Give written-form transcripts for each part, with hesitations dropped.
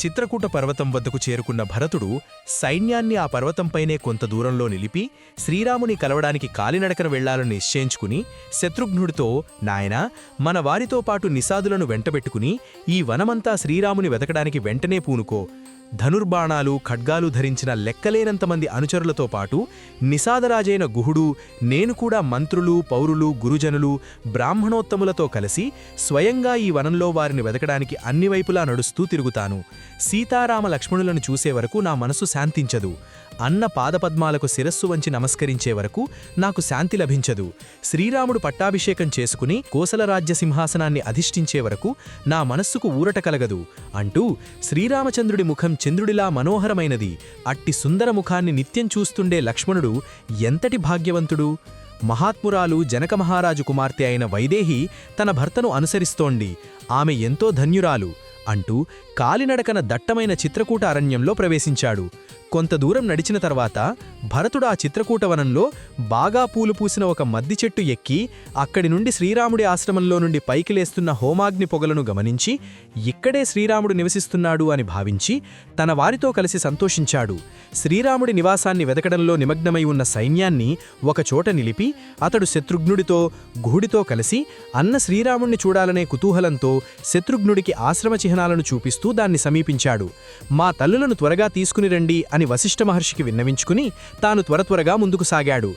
చిత్రకూట పర్వతం వద్దకు చేరుకున్న భరతుడు సైన్యాన్ని ఆ పర్వతంపైనే కొంత దూరంలో నిలిపి శ్రీరాముని కలవడానికి కాలినడకన వెళ్లాలని నిశ్చయించుకుని శత్రుఘ్నుడితో, నాయనా, మన వారితో పాటు నిషాదులను వెంటబెట్టుకుని ఈ వనమంతా శ్రీరాముని వెతకడానికి వెంటనే పూనుకో. ధనుర్బాణాలు ఖడ్గాలు ధరించిన లెక్కలేనంతమంది అనుచరులతో పాటు నిషాదరాజైన గుహుడు, నేను కూడా మంత్రులు, పౌరులు, గురుజనులు, బ్రాహ్మణోత్తములతో కలిసి స్వయంగా ఈ వనంలో వారిని వెతకడానికి అన్ని వైపులా నడుస్తూ తిరుగుతాను. సీతారామ లక్ష్మణులను చూసే వరకు నా మనసు శాంతించదు. అన్న పాదపద్మాలకు శిరస్సు వంచి నమస్కరించే వరకు నాకు శాంతి లభించదు. శ్రీరాముడు పట్టాభిషేకం చేసుకుని కోసల రాజ్య సింహాసనాన్ని అధిష్ఠించే వరకు నా మనస్సుకు ఊరట కలగదు అంటూ శ్రీరామచంద్రుడి ముఖం చంద్రుడిలా మనోహరమైనది. అట్టి సుందర ముఖాన్ని నిత్యం చూస్తుండే లక్ష్మణుడు ఎంతటి భాగ్యవంతుడు! మహాత్మురాలు జనక మహారాజు కుమార్తె అయిన వైదేహి తన భర్తను అనుసరిస్తోంది. ఆమె ఎంతో ధన్యురాలు అంటూ కాలినడకన దట్టమైన చిత్రకూట అరణ్యంలో ప్రవేశించాడు. కొంత దూరం నడిచిన తర్వాత భరతుడు ఆ చిత్రకూట వనంలో బాగా పూలు పూసిన ఒక మద్ది చెట్టు ఎక్కి అక్కడి నుండి శ్రీరాముడి ఆశ్రమంలో నుండి పైకి లేస్తున్న హోమాగ్ని పొగలను గమనించి ఇక్కడే శ్రీరాముడు నివసిస్తున్నాడు అని భావించి తన వారితో కలిసి సంతోషించాడు. శ్రీరాముడి నివాసాన్ని వెతకడంలో నిమగ్నమై ఉన్న సైన్యాన్ని ఒకచోట నిలిపి అతడు శత్రుఘ్నుడితో, గుహుడితో కలిసి అన్న శ్రీరాముణ్ణి చూడాలనే కుతూహలంతో శత్రుఘ్నుడికి ఆశ్రమ చిహ్నాలను చూపిస్తూ దాన్ని సమీపించాడు. మా తల్లులను త్వరగా తీసుకుని రండి అని వశిష్ఠ మహర్షికి విన్నవించుకుని తాను త్వరగా ముందుకు సాగాడు.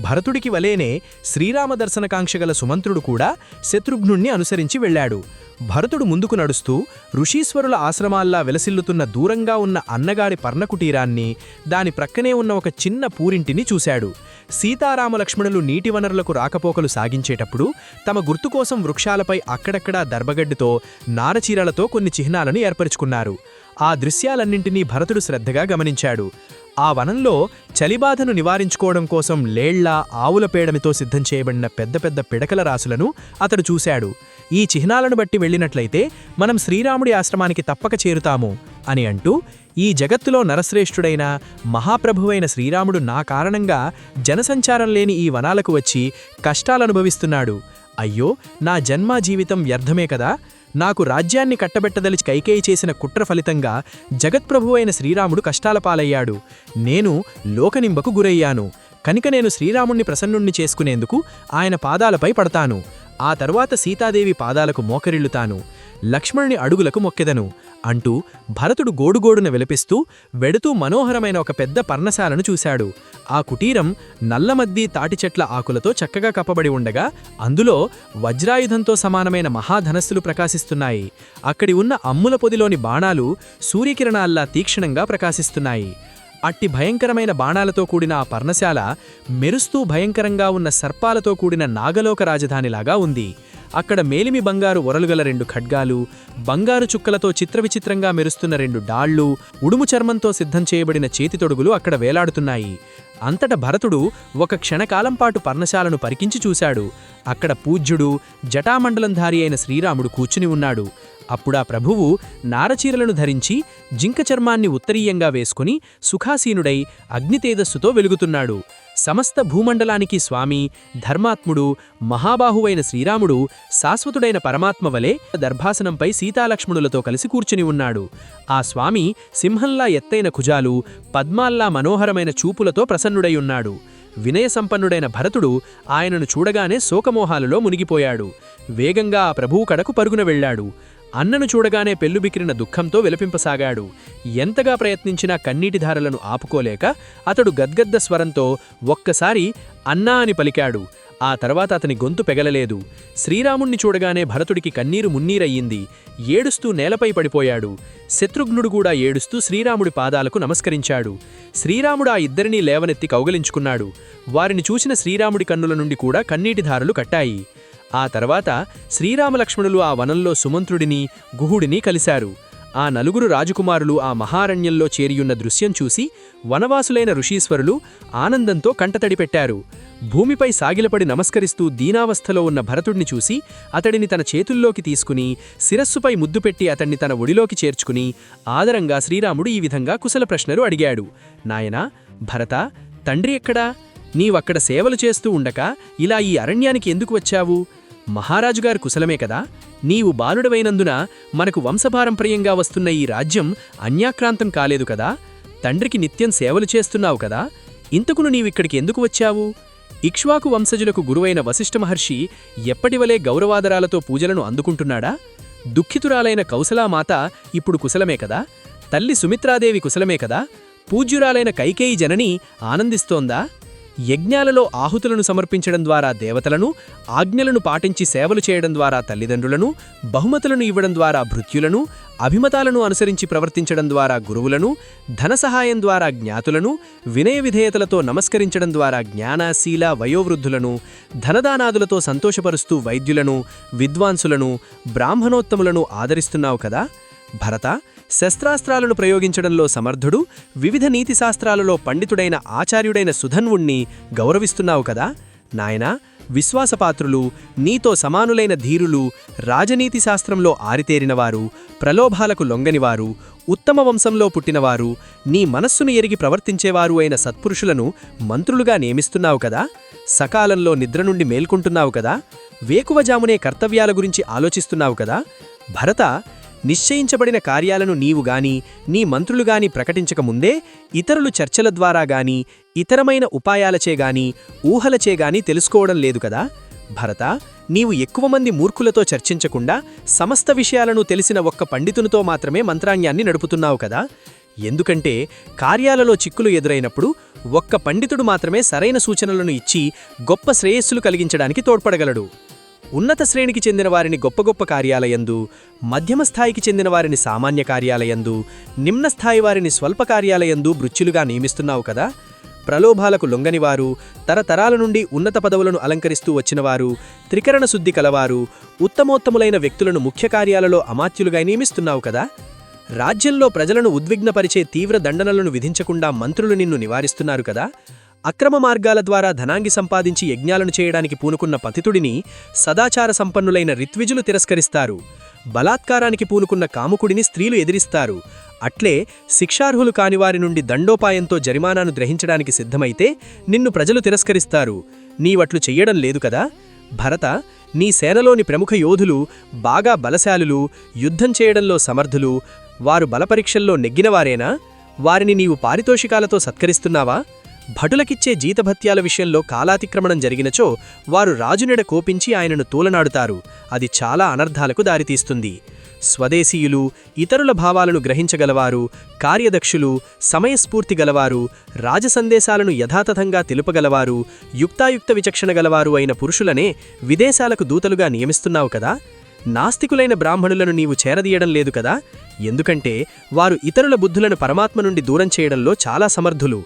భరతుడికి వలేనే శ్రీరామ దర్శనకాంక్షగల సుమంత్రుడు కూడా శత్రుఘ్నుణ్ణి అనుసరించి వెళ్లాడు. భరతుడు ముందుకు నడుస్తూ ఋషీశ్వరుల ఆశ్రమాల్లా వెలసిల్లుతున్న దూరంగా ఉన్న అన్నగారి పర్ణకుటీరాన్ని, దాని ప్రక్కనే ఉన్న ఒక చిన్న పూరింటిని చూశాడు. సీతారామలక్ష్మణులు నీటి వనరులకు రాకపోకలు సాగించేటప్పుడు తమ గుర్తుకోసం వృక్షాలపై అక్కడక్కడా దర్భగడ్డితో, నారచీరలతో కొన్ని చిహ్నాలను ఏర్పరుచుకున్నారు. ఆ దృశ్యాలన్నింటినీ భరతుడు శ్రద్ధగా గమనించాడు. ఆ వనంలో చలిబాధను నివారించుకోవడం కోసం లేళ్ల, ఆవుల పేడమితో సిద్ధం చేయబడిన పెద్ద పెద్ద పిడకల రాసులను అతడు చూశాడు. ఈ చిహ్నాలను బట్టి వెళ్ళినట్లయితే మనం శ్రీరాముడి ఆశ్రమానికి తప్పక చేరుతాము అని అంటూ, ఈ జగత్తులో నరశ్రేష్ఠుడైన మహాప్రభువైన శ్రీరాముడు నా కారణంగా జనసంచారం లేని ఈ వనాలకు వచ్చి కష్టాలనుభవిస్తున్నాడు. అయ్యో, నా జన్మ జీవితం వ్యర్థమే కదా! నాకు రాజ్యాన్ని కట్టబెట్టదలిచి కైకేయి చేసిన కుట్ర ఫలితంగా జగత్ప్రభువైన శ్రీరాముడు కష్టాల పాలయ్యాడు. నేను లోకనింబకు గురయ్యాను. కనుక నేను శ్రీరాముణ్ణి ప్రసన్నుణ్ణి చేసుకునేందుకు ఆయన పాదాలపై పడతాను. ఆ తరువాత సీతాదేవి పాదాలకు మోకరిల్లుతాను, లక్ష్మణుని అడుగులకు మొక్కెదను అంటూ భరతుడు గోడుగోడున విలపిస్తూ వెడుతూ మనోహరమైన ఒక పెద్ద పర్ణశాలను చూశాడు. ఆ కుటీరం నల్లమద్ది తాటిచెట్ల ఆకులతో చక్కగా కప్పబడి ఉండగా అందులో వజ్రాయుధంతో సమానమైన మహాధనస్సులు ప్రకాశిస్తున్నాయి. అక్కడి ఉన్న అమ్ముల పొదిలోని బాణాలు సూర్యకిరణాల్లా తీక్షణంగా ప్రకాశిస్తున్నాయి. అట్టి భయంకరమైన బాణాలతో కూడిన ఆ పర్ణశాల మెరుస్తూ భయంకరంగా ఉన్న సర్పాలతో కూడిన నాగలోక రాజధానిలాగా ఉంది. అక్కడ మేలిమి బంగారు ఒరలుగల 2 ఖడ్గాలు, బంగారు చుక్కలతో చిత్రవిచిత్రంగా మెరుస్తున్న 2 డాళ్లు, ఉడుము చర్మంతో సిద్ధం చేయబడిన చేతితొడుగులు అక్కడ వేలాడుతున్నాయి. అంతట భరతుడు ఒక క్షణకాలంపాటు పర్ణశాలను పరికించి చూశాడు. అక్కడ పూజ్యుడు, జటామండలంధారి అయిన శ్రీరాముడు కూర్చుని ఉన్నాడు. అప్పుడా ప్రభువు నారచీరలను ధరించి జింక చర్మాన్ని ఉత్తరీయంగా వేసుకుని సుఖాసీనుడై అగ్నితేజస్సుతో వెలుగుతున్నాడు. సమస్త భూమండలానికి స్వామి, ధర్మాత్ముడు, మహాబాహువైన శ్రీరాముడు శాశ్వతుడైన పరమాత్మ వలె దర్భాసనంపై సీతాలక్ష్మణులతో కలిసి కూర్చుని ఉన్నాడు. ఆ స్వామి సింహంలా ఎత్తైన కుజాలు, పద్మాల్లా మనోహరమైన చూపులతో ప్రసన్నుడై ఉన్నాడు. వినయసంపన్నుడైన భరతుడు ఆయనను చూడగానే శోకమోహాలలో మునిగిపోయాడు. వేగంగా ఆ ప్రభువు కడకు పరుగున వెళ్లాడు. అన్నను చూడగానే పెల్లుబికిరిన దుఃఖంతో విలపింపసాగాడు. ఎంతగా ప్రయత్నించినా కన్నీటిధారలను ఆపుకోలేక అతడు గద్గద్ద స్వరంతో ఒక్కసారి అన్నా అని పలికాడు. ఆ తర్వాత అతని గొంతు పెగలలేదు. శ్రీరాముణ్ణి చూడగానే భరతుడికి కన్నీరు మున్నీరయ్యింది. ఏడుస్తూ నేలపై పడిపోయాడు. శత్రుఘ్నుడు కూడా ఏడుస్తూ శ్రీరాముడి పాదాలకు నమస్కరించాడు. శ్రీరాముడు ఆ ఇద్దరినీ లేవనెత్తి కౌగలించుకున్నాడు. వారిని చూసిన శ్రీరాముడి కన్నుల నుండి కూడా కన్నీటిధారలు కట్టాయి. ఆ తర్వాత శ్రీరామలక్ష్మణులు ఆ వనంలో సుమంత్రుడిని, గుహుడిని కలిశారు. ఆ నలుగురు రాజకుమారులు ఆ మహారణ్యంలో చేరియున్న దృశ్యం చూసి వనవాసులైన ఋషీశ్వరులు ఆనందంతో కంటతడి పెట్టారు. భూమిపై సాగిలపడి నమస్కరిస్తూ దీనావస్థలో ఉన్న భరతుడిని చూసి అతడిని తన చేతుల్లోకి తీసుకుని శిరస్సుపై ముద్దు పెట్టి అతన్ని తన ఒడిలోకి చేర్చుకుని ఆదరంగా శ్రీరాముడు ఈ విధంగా కుశల ప్రశ్నలు అడిగాడు. నాయనా, భరతా, తండ్రి ఎక్కడా? నీవక్కడ సేవలు చేస్తూ ఉండక ఇలా ఈ అరణ్యానికి ఎందుకు వచ్చావు? మహారాజుగారు కుశలమే కదా? నీవు బాలుడవైనందున మనకు వంశపారంపర్యంగా వస్తున్న ఈ రాజ్యం అన్యాక్రాంతం కాలేదు కదా? తండ్రికి నిత్యం సేవలు చేస్తున్నావు కదా? ఇంతకును నీవిక్కడికి ఎందుకు వచ్చావు? ఇక్ష్వాకు వంశజులకు గురువైన వశిష్ఠ మహర్షి ఎప్పటివలే గౌరవాదరాలతో పూజలను అందుకుంటున్నాడా? దుఃఖితురాలైన కౌసలామాత ఇప్పుడు కుశలమే కదా? తల్లి సుమిత్రాదేవి కుశలమే కదా? పూజ్యురాలైన కైకేయి జనని ఆనందిస్తోందా? యజ్ఞాలలో ఆహుతులను సమర్పించడం ద్వారా దేవతలను, ఆజ్ఞలను పాటించి సేవలు చేయడం ద్వారా తల్లిదండ్రులను, బహుమతులను ఇవ్వడం ద్వారా భృత్యులను, అభిమతాలను అనుసరించి ప్రవర్తించడం ద్వారా గురువులను, ధనసహాయం ద్వారా జ్ఞాతులను, వినయ విధేయతలతో నమస్కరించడం ద్వారా జ్ఞానశీల వయోవృద్ధులను, ధనదానాదులతో సంతోషపరుస్తూ వైద్యులను, విద్వాంసులను, బ్రాహ్మణోత్తములను ఆదరిస్తున్నావు కదా? భరత, శస్త్రాస్త్రాలను ప్రయోగించడంలో సమర్థుడు, వివిధ నీతిశాస్త్రాలలో పండితుడైన ఆచార్యుడైన సుధన్వుణ్ణి గౌరవిస్తున్నావు కదా? నాయనా, విశ్వాసపాత్రులు, నీతో సమానులైన ధీరులు, రాజనీతి శాస్త్రంలో ఆరితేరినవారు, ప్రలోభాలకు లొంగనివారు, ఉత్తమ వంశంలో పుట్టినవారు, నీ మనస్సును ఎరిగి ప్రవర్తించేవారు అయిన సత్పురుషులను మంత్రులుగా నియమిస్తున్నావు కదా? సకాలంలో నిద్ర నుండి మేల్కొంటున్నావు కదా? వేకువజామునే కర్తవ్యాల గురించి ఆలోచిస్తున్నావు కదా? భరత, నిశ్చయించబడిన కార్యాలను నీవుగాని, నీ మంత్రులుగాని ప్రకటించకముందే ఇతరులు చర్చల ద్వారా గాని, ఇతరమైన ఉపాయాలచేగాని, ఊహలచేగాని తెలుసుకోవడం లేదు కదా? భరత, నీవు ఎక్కువ మంది మూర్ఖులతో చర్చించకుండా సమస్త విషయాలను తెలిసిన ఒక్క పండితునితో మాత్రమే మంత్రాన్యాన్ని నడుపుతున్నావు కదా? ఎందుకంటే కార్యాలలో చిక్కులు ఎదురైనప్పుడు ఒక్క పండితుడు మాత్రమే సరైన సూచనలను ఇచ్చి గొప్ప శ్రేయస్సులు కలిగించడానికి తోడ్పడగలడు. ఉన్నత శ్రేణికి చెందిన వారిని గొప్ప గొప్ప కార్యాలయందు, మధ్యమ స్థాయికి చెందిన వారిని సామాన్య కార్యాలయందు, నిమ్న స్థాయి వారిని స్వల్ప కార్యాలయందు భృత్యులుగా నియమిస్తున్నావు కదా? ప్రలోభాలకు లొంగనివారు, తరతరాల నుండి ఉన్నత పదవులను అలంకరిస్తూ వచ్చినవారు, త్రికరణ శుద్ధి కలవారు, ఉత్తమోత్తములైన వ్యక్తులను ముఖ్య కార్యాలలో అమాత్యులుగా నియమిస్తున్నావు కదా? రాజ్యంలో ప్రజలను ఉద్విగ్నపరిచే తీవ్ర దండనలను విధించకుండా మంత్రులు నిన్ను నివారిస్తున్నారు కదా? అక్రమ మార్గాల ద్వారా ధనాంగి సంపాదించి యజ్ఞాలను చేయడానికి పూనుకున్న పతితుడిని సదాచార సంపన్నులైన రిత్విజులు తిరస్కరిస్తారు. బలాత్కారానికి పూనుకున్న కాముకుడిని స్త్రీలు ఎదిరిస్తారు. అట్లే శిక్షార్హులు కానివారి నుండి దండోపాయంతో జరిమానాను గ్రహించడానికి సిద్ధమైతే నిన్ను ప్రజలు తిరస్కరిస్తారు. నీవట్లు చెయ్యడం లేదు కదా? భరత, నీ సేనలోని ప్రముఖ యోధులు బాగా బలశాలులు, యుద్ధం చేయడంలో సమర్థులు, వారు బలపరీక్షల్లో నెగ్గినవారేనా? వారిని నీవు పారితోషికాలతో సత్కరిస్తున్నావా? భటులకిచ్చే జీతభత్యాల విషయంలో కాలాతిక్రమణం జరిగినచో వారు రాజునెడ కోపించి ఆయనను తూలనాడుతారు. అది చాలా అనర్థాలకు దారితీస్తుంది. స్వదేశీయులు, ఇతరుల భావాలను గ్రహించగలవారు, కార్యదక్షులు, సమయస్ఫూర్తి గలవారు, రాజసందేశాలను యథాతథంగా తెలుపగలవారు, యుక్తాయుక్త విచక్షణ గలవారు అయిన పురుషులనే విదేశాలకు దూతలుగా నియమిస్తున్నావు కదా? నాస్తికులైన బ్రాహ్మణులను నీవు చేరదీయడం లేదు కదా? ఎందుకంటే వారు ఇతరుల బుద్ధులను పరమాత్మ నుండి దూరం చేయడంలో చాలా సమర్థులు.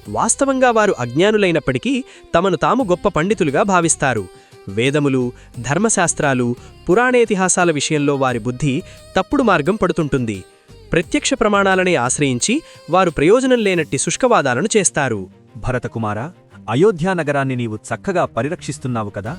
వాస్తవంగా వారు అజ్ఞానులైనప్పటికీ తమను తాము గొప్ప పండితులుగా భావిస్తారు. వేదములు, ధర్మశాస్త్రాలు, పురాణేతిహాసాల విషయంలో వారి బుద్ధి తప్పుడు మార్గం పడుతుంటుంది. ప్రత్యక్ష ప్రమాణాలనే ఆశ్రయించి వారు ప్రయోజనం లేనట్టి శుష్కవాదాలను చేస్తారు. భరతకుమారా, అయోధ్యానగరాన్ని నీవు చక్కగా పరిరక్షిస్తున్నావు కదా?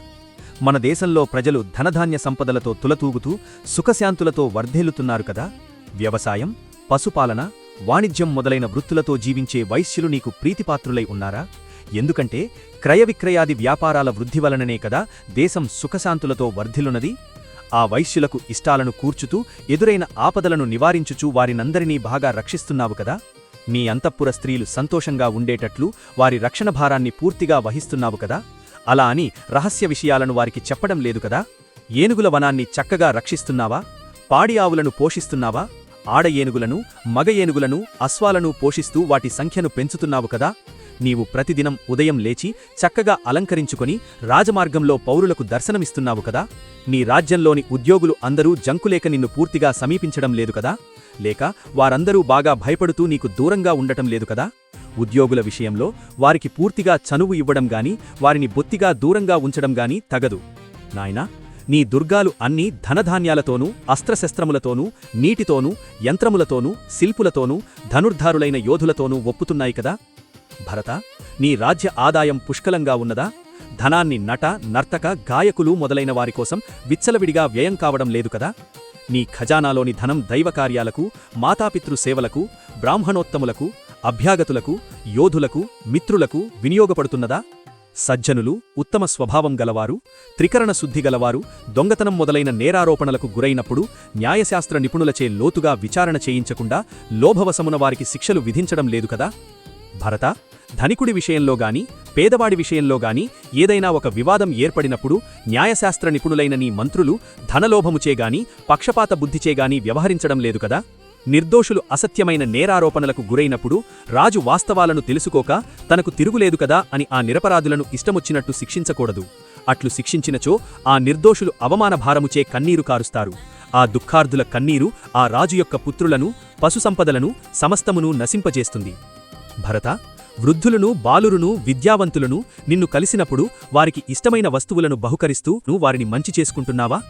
మన దేశంలో ప్రజలు ధనధాన్య సంపదలతో తులతూగుతూ సుఖశాంతులతో వర్ధిల్లుతున్నారు కదా? వ్యవసాయం, పశుపాలన, వాణిజ్యం మొదలైన వృత్తులతో జీవించే వైశ్యులు నీకు ప్రీతిపాత్రులై ఉన్నారా? ఎందుకంటే క్రయ విక్రయాది వ్యాపారాల వృద్ధి వలననే కదా దేశం సుఖశాంతులతో వర్ధిల్లున్నది. ఆ వైశ్యులకు ఇష్టాలను కూర్చుతూ ఎదురైన ఆపదలను నివారించుచూ వారినందరినీ బాగా రక్షిస్తున్నావు కదా? నీ అంతఃపుర స్త్రీలు సంతోషంగా ఉండేటట్లు వారి రక్షణ భారాన్ని పూర్తిగా వహిస్తున్నావు కదా? అలా అని రహస్య విషయాలను వారికి చెప్పడం లేదు కదా? ఏనుగుల వనాన్ని చక్కగా రక్షిస్తున్నావా? పాడి ఆవులను పోషిస్తున్నావా? ఆడ ఏనుగులను, మగ ఏనుగులను, అశ్వాలను పోషిస్తూ వాటి సంఖ్యను పెంచుతున్నావు కదా? నీవు ప్రతిదినం ఉదయం లేచి చక్కగా అలంకరించుకొని రాజమార్గంలో పౌరులకు దర్శనమిస్తున్నావు కదా? నీ రాజ్యంలోని ఉద్యోగులు అందరూ జంకులేక నిన్ను పూర్తిగా సమీపించడం లేదు కదా? లేక వారందరూ బాగా భయపడుతూ నీకు దూరంగా ఉండటం లేదు కదా? ఉద్యోగుల విషయంలో వారికి పూర్తిగా చనువు ఇవ్వడం గాని, వారిని బొత్తిగా దూరంగా ఉంచడం గాని తగదు. నాయనా, నీ దుర్గాలు అన్నీ ధనధాన్యాలతోనూ, అస్త్రశస్త్రములతోనూ, నీటితోనూ, యంత్రములతోనూ, శిల్పులతోనూ, ధనుర్ధారులైన యోధులతోనూ ఒప్పుతున్నాయి కదా? భరత, నీ రాజ్య ఆదాయం పుష్కలంగా ఉన్నదా? ధనాన్ని నట, నర్తక, గాయకులు మొదలైన వారికోసం విచ్చలవిడిగా వ్యయం కావడం లేదు కదా? నీ ఖజానాలోని ధనం దైవకార్యాలకు, మాతాపితృ సేవలకు, బ్రాహ్మణోత్తములకు, అభ్యాగతులకు, యోధులకు, మిత్రులకు వినియోగపడుతున్నదా? సజ్జనులు, ఉత్తమ స్వభావం గలవారు, త్రికరణ శుద్ధి గలవారు దొంగతనం మొదలైన నేరారోపణలకు గురైనప్పుడు న్యాయశాస్త్ర నిపుణులచే లోతుగా విచారణ చేయించకుండా లోభవశమున వారికి శిక్షలు విధించడం లేదు కదా? భరత, ధనికుడి విషయంలోగాని పేదవాడి విషయంలోగాని ఏదైనా ఒక వివాదం ఏర్పడినప్పుడు న్యాయశాస్త్ర నిపుణులైన నీ మంత్రులు ధనలోభముచేగాని పక్షపాత బుద్ధిచేగాని వ్యవహరించడం లేదు కదా? నిర్దోషులు అసత్యమైన నేరారోపణలకు గురైనప్పుడు రాజు వాస్తవాలను తెలుసుకోక తనకు తిరుగులేదు కదా అని ఆ నిరపరాధులను ఇష్టమొచ్చినట్టు శిక్షించకూడదు. అట్లు శిక్షించినచో ఆ నిర్దోషులు అవమానభారముచే కన్నీరు కారుస్తారు. ఆ దుఃఖార్ధుల కన్నీరు ఆ రాజు యొక్క పుత్రులను, పశుసంపదలను సమస్తమును నశింపజేస్తుంది. భరత, వృద్ధులను, బాలురును, విద్యావంతులను నిన్ను కలిసినప్పుడు వారికి ఇష్టమైన వస్తువులను బహుకరిస్తూ నువ్వు వారిని మంచి చేసుకుంటున్నావా?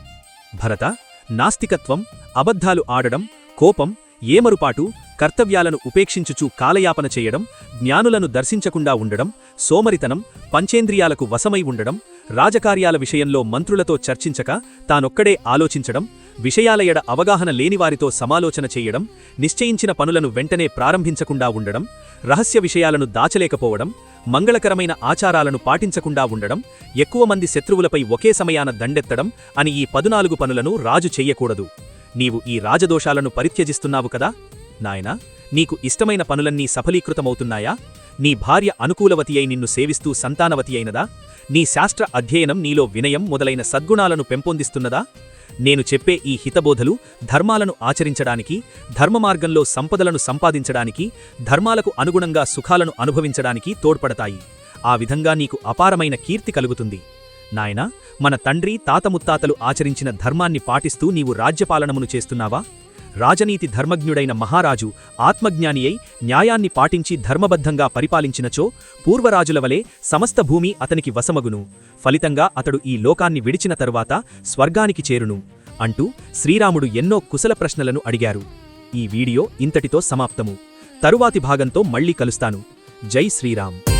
భరత, నాస్తికత్వం, అబద్ధాలు ఆడడం, కోపం, ఏమరుపాటు, కర్తవ్యాలను ఉపేక్షించుచూ కాలయాపన చేయడం, జ్ఞానులను దర్శించకుండా ఉండడం, సోమరితనం, పంచేంద్రియాలకు వశమై ఉండడం, రాజకార్యాల విషయంలో మంత్రులతో చర్చించక తానొక్కడే ఆలోచించడం, విషయాల ఎడ అవగాహన లేనివారితో సమాలోచన చేయడం, నిశ్చయించిన పనులను వెంటనే ప్రారంభించకుండా ఉండడం, రహస్య విషయాలను దాచలేకపోవడం, మంగళకరమైన ఆచారాలను పాటించకుండా ఉండడం, ఎక్కువ మంది శత్రువులపై ఒకే సమయాన దండెత్తడం అని ఈ 14 పనులను రాజు చెయ్యకూడదు. నీవు ఈ రాజదోషాలను పరిత్యజిస్తున్నావు కదా? నాయనా, నీకు ఇష్టమైన పనులన్నీ సఫలీకృతమవుతున్నాయా? నీ భార్య అనుకూలవతి అయి నిన్ను సేవిస్తూ సంతానవతి అయినదా? నీ శాస్త్ర అధ్యయనం నీలో వినయం మొదలైన సద్గుణాలను పెంపొందిస్తున్నదా? నేను చెప్పే ఈ హితబోధలు ధర్మాలను ఆచరించడానికి, ధర్మమార్గంలో సంపదలను సంపాదించడానికి, ధర్మాలకు అనుగుణంగా సుఖాలను అనుభవించడానికి తోడ్పడతాయి. ఆ విధంగా నీకు అపారమైన కీర్తి కలుగుతుంది. నాయనా, మన తండ్రి తాత ముత్తాతలు ఆచరించిన ధర్మాన్ని పాటిస్తూ నీవు రాజ్యపాలనమును చేస్తున్నావా? రాజనీతి ధర్మజ్ఞుడైన మహారాజు ఆత్మజ్ఞాని అయి న్యాయాన్ని పాటించి ధర్మబద్ధంగా పరిపాలించినచో పూర్వరాజులవలే సమస్త భూమి అతనికి వశమగును. ఫలితంగా అతడు ఈ లోకాన్ని విడిచిన తరువాత స్వర్గానికి చేరును అంటూ శ్రీరాముడు ఎన్నో కుశల ప్రశ్నలను అడిగారు. ఈ వీడియో ఇంతటితో సమాప్తము. తరువాతి భాగంతో మళ్ళీ కలుస్తాను. జై శ్రీరామ్.